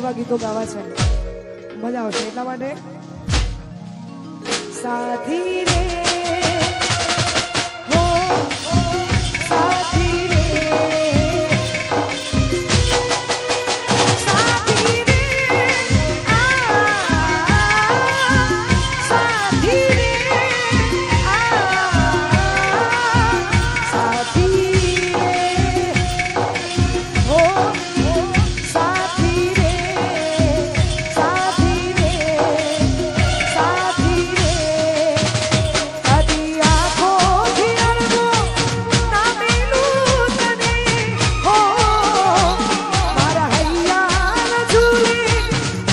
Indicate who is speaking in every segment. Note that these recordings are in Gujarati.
Speaker 1: એવા ગીતો ગાવા છે મજા આવશે એટલા માટે સાથી રે હો સાથી રે સાથી રે સાથી રે સાથી રે હો સાથી રે સાથી રે સાથી રે કદી આંખો થિયરનો ના મેલું તને હો મારા હૈયા ઝૂલે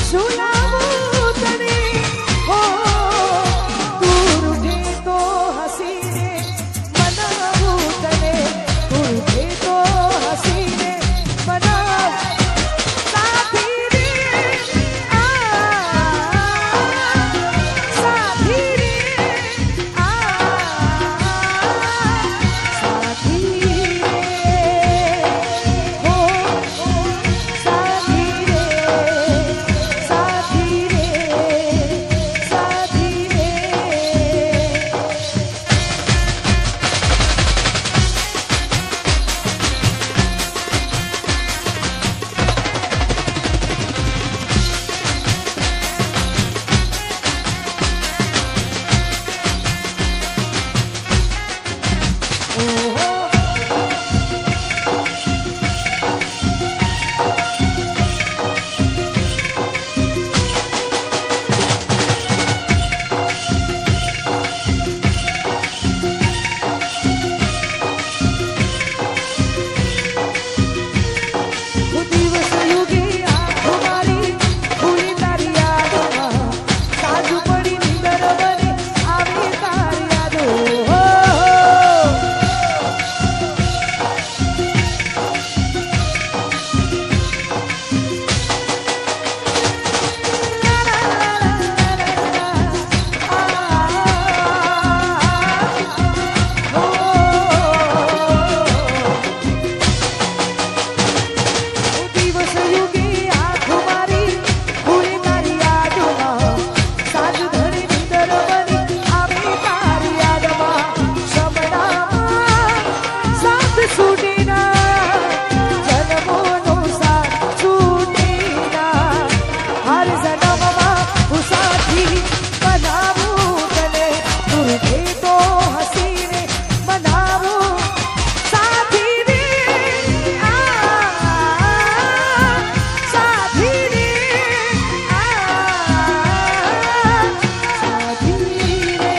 Speaker 1: ઝુલાવું તને હો તું રૂઠે તો હસીને મનાવું તને તું રૂઠે તો હસીને મનાવ સાથી રે સાથી રે સાથી રે હો સાથી રે સાથી રે સાથી રે દિવસ યુગી આંખો મારી ભૂલી તારી યાદોમાં સાજુ પડી નીંદર બની આવી તારી યાદો હો દિવસ યુગી આંખો મારી ભૂલી તારી યાદોમાં સાજ ધણી નીંદર બની આવી તારી યાદમાં સમડામાં સાથ છૂટીના જન્મોનો સાથ છૂટીના હર જન્મમાં હું સાથી બનાવું તને તું રૂઠે તો હસીને મનાવું સાથી રે સાથી રે સાથી રે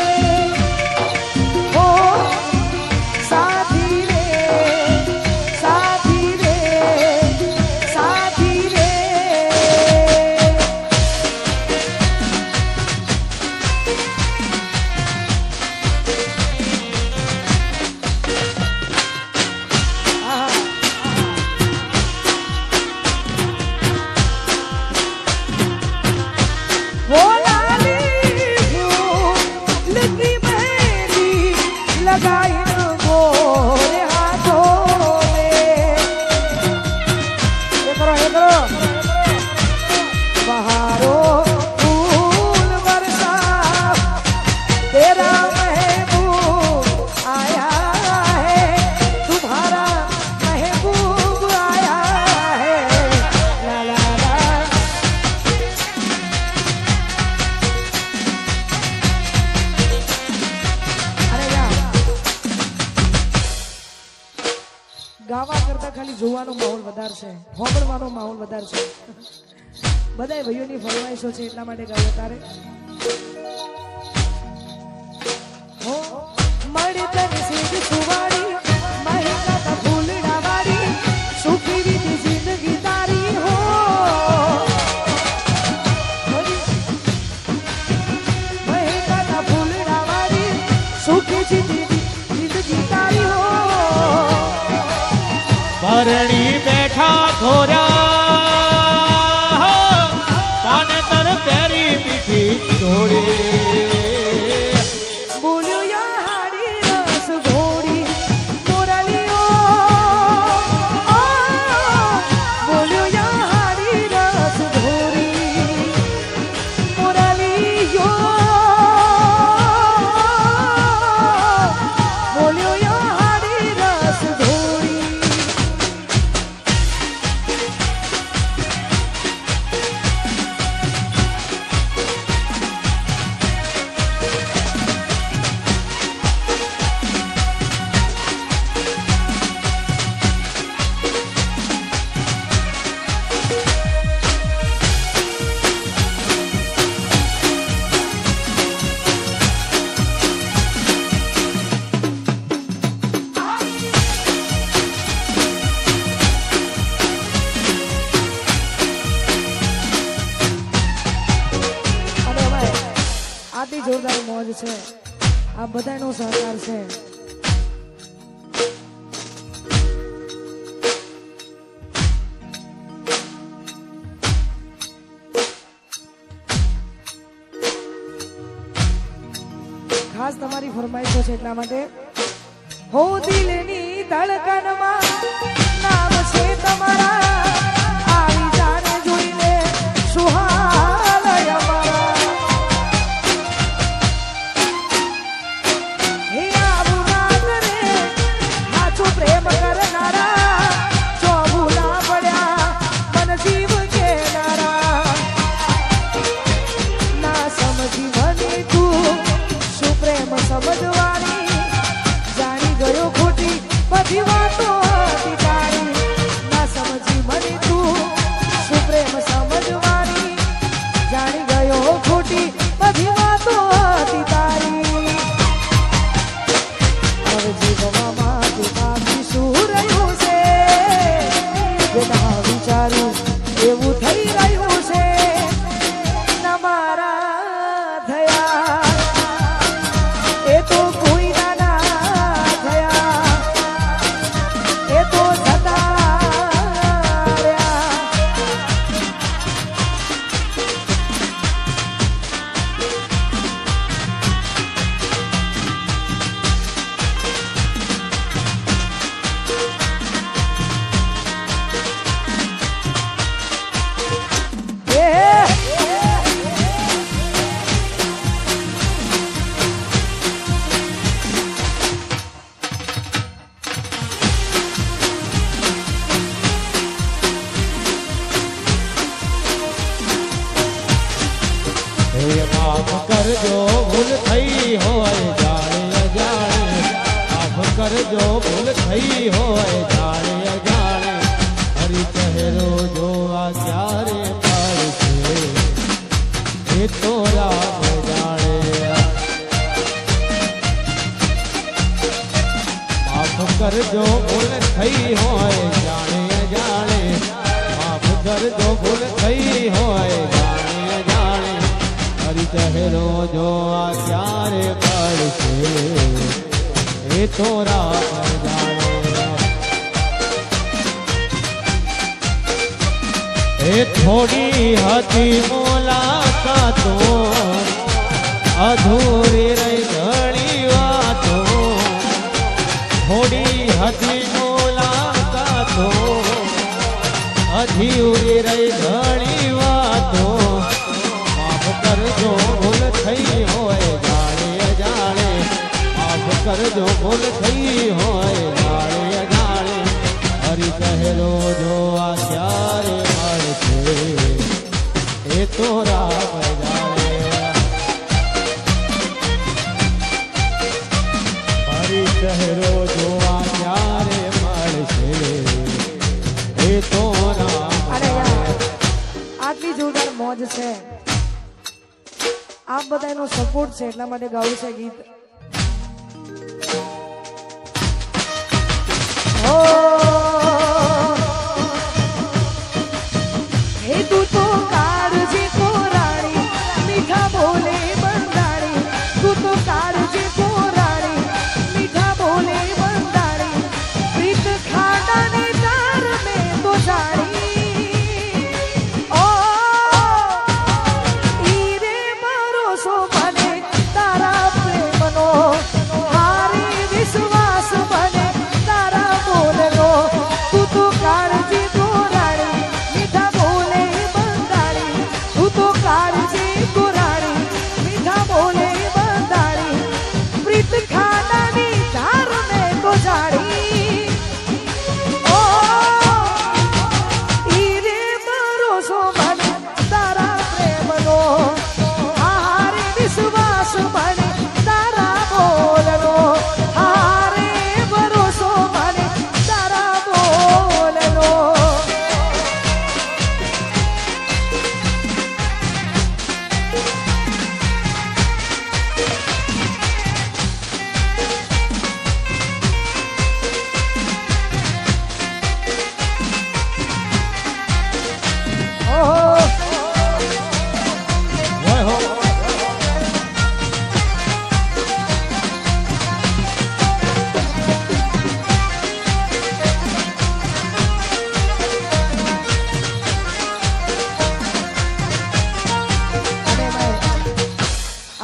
Speaker 1: હો સાથી રે સાથી રે સાથી રે वो लाली फूल की मेहंदी लगाई न मोरे हाथों में ये करो बहारों फूल बरसा तेरा महबूब आया है तुम्हारा महबूब आया है ला ला ला અરે યાર ગાવા કરતા ખાલી જોવાનો માહોલ વધારે છે હોબળવાનો માહોલ વધારે છે બધાય ભાઈઓની ફરમાઈશો છે એટલા માટે ગાયો તારે હો મળી તને સીધ સુવાડી મહેકા તા ફૂલડા વાળી સુખી રીતી જિંદગી તારી હો મહેકા તા ફૂલડા વાળી સુખી જિંદગી તારી હો
Speaker 2: પરણી બેઠા ઘોરા પાનેતર પેરી પીઠી જોડે
Speaker 1: બોલ્યો યા હાડી રસ ઘોડી જોરદાર મોજ છે. આ બધાનો સહકાર છે. ખાસ તમારી ફરમાઈશો છે એટલા માટે. હો દિલની ધડકનમાં નામ છે તમારા, આવી જાને જોઈને સુહાલય અમારા. હે આવું ના કરે સાચો પ્રેમ કરનારા, જો ભૂલા પડ્યા મન જીવ કેનારા. ના સમજી મને તું શું પ્રેમ સમજવાની, જાણી ગયો ખોટી બધી વાતો હતી તારી. ના સમજી મને તું શું પ્રેમ સમજવાની, જાણી ગયો ખોટી બધી વાતો હતી તારી. હવે જીવવામાં તે બાકી શું રહ્યું છે, જે ના વિચારું એવું થઈ રહ્યું છે. ના મારા થયા એ તો કોઈ ના થયા, એ તો જતા રહ્યા.
Speaker 2: હે માફ કરજો ભૂલ થઈ હોય જાણે અજાણે, માફ કરજો ભૂલ થઈ હોય જાણે અજાણે. હરી ચહેરો જોવા ક્યારે પડશે એ તો રામ જાણે. માફ કરજો ભૂલ થઈ હોય જાણે અજાણે, માફ કરજો ભૂલ થઈ હોય જાણે અજાણે. હરી ચહેરો જોવા ક્યારે પડશે એ તો રામ જાણે. એ થોડી હતી મુલાકાતો, અધૂરી રહી ઘણી વાતો. થોડી હતી મુલાકાતો, અધૂરી રહી ઘણી વાતો. માફ કરજો ભૂલ થઈ હોય જાણે અજાણે, માફ કરજો ભૂલ થઈ હોય જાણે અજાણે. હરી ચહેરો જોવા ક્યારે મળશે એ તો રામ જાણે. હરી ચહેરો જોવા ક્યારે મળશે એ તો રામ
Speaker 1: અરે
Speaker 2: જાણે.
Speaker 1: યાર આટલી જોરદાર મોજ છે. આપ બધાનો સપોર્ટ છે એટલા માટે ગાવું છે ગીત. ઓ હે તું તો કાળજી કોરાણી, મીઠા બોલે બંધાણી. તું તો કાળજી કોરાણી, મીઠા બોલે બંધાણી. પ્રીત ખાડાને તાર મેં તો જાણી. ઓ ઈરે ભરોસો મને તારા પ્રેમનો, હારી વિશ્વાસ મને તારા બોલનો.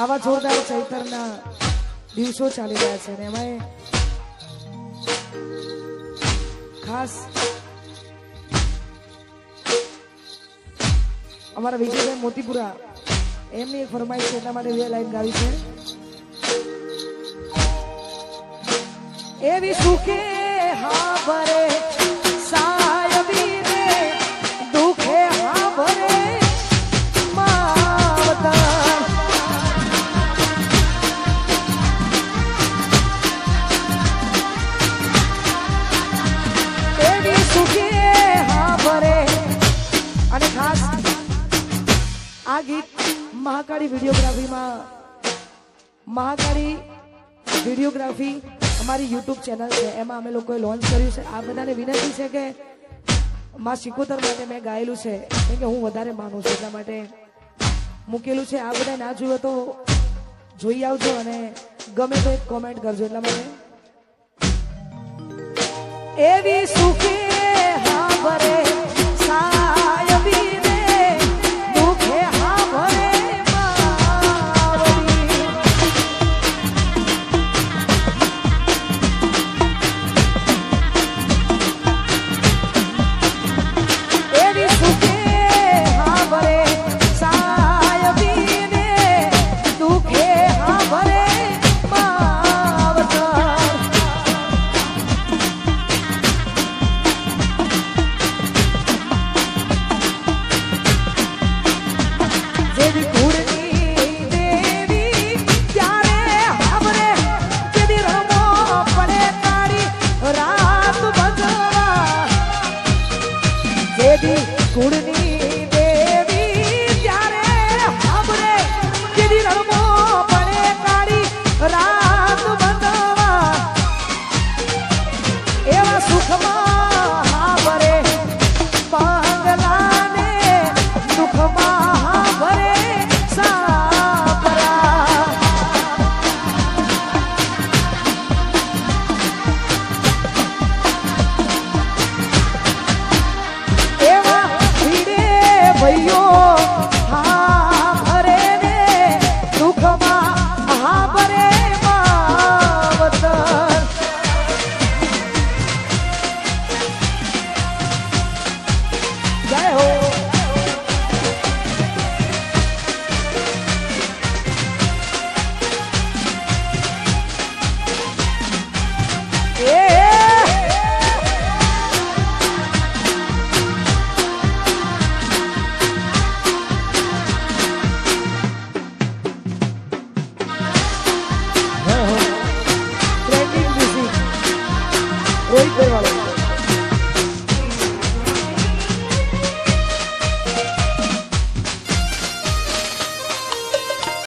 Speaker 1: આવા જોરદાર ચૈતરના દિવસો ચાલી રહ્યા છે અને એમાં ખાસ અમારા વિજયભાઈ મોતીપુરા એમની એક ફરમાઈશ છે એટલા માટે બે લાઈન ગાવી છે. એવી સુખે હા ભરે સાયબી રે દુખે હા ભરે માવતર. એવી સુખે હા ભરે. અને ખાસ આ ગીત મહાકાળી વિડીયોગ્રાફીમાં મહાકાળી વિડીયોગ્રાફી અમારી યુટ્યુબ ચેનલ છે એમાં અમે લોકોએ લોન્ચ કર્યું છે. આ બધાને વિનંતી છે કે માં સિકોતર માટે મેં ગાયેલું છે કેમ કે હું વધારે માનું છું એટલા માટે મૂકેલું છે. આ બધા ના જોયો તો જોઈ આવજો અને ગમે તો એક કોમેન્ટ કરજો એટલા માટે. એવી સુખી હા ભરે સાયબી રે દુખે હા ભરે માવડી. એવી સુખે હા ભરે સાયબી રે દુખે હા ભરે માવતર. જેવી કુળની દેવી ત્યારે હાવરે જેવી રમો પડે કાળી રાત ભજવા. જેવી કુળની દેવી ત્યારે હાવરે જેવી રમો પડે કાળી રાત ભજવા. એવા સુખમાં હાવરે પાંગલાને દુઃખમાં હાવરે સાપરા. એવા ભીડે ભઈઓ હાવરે ને દુઃખમાં હાવરે માવતર. જય હો. ટ્રેન્ડિંગ મ્યુઝિક રોહિત ભાઈ વાળો.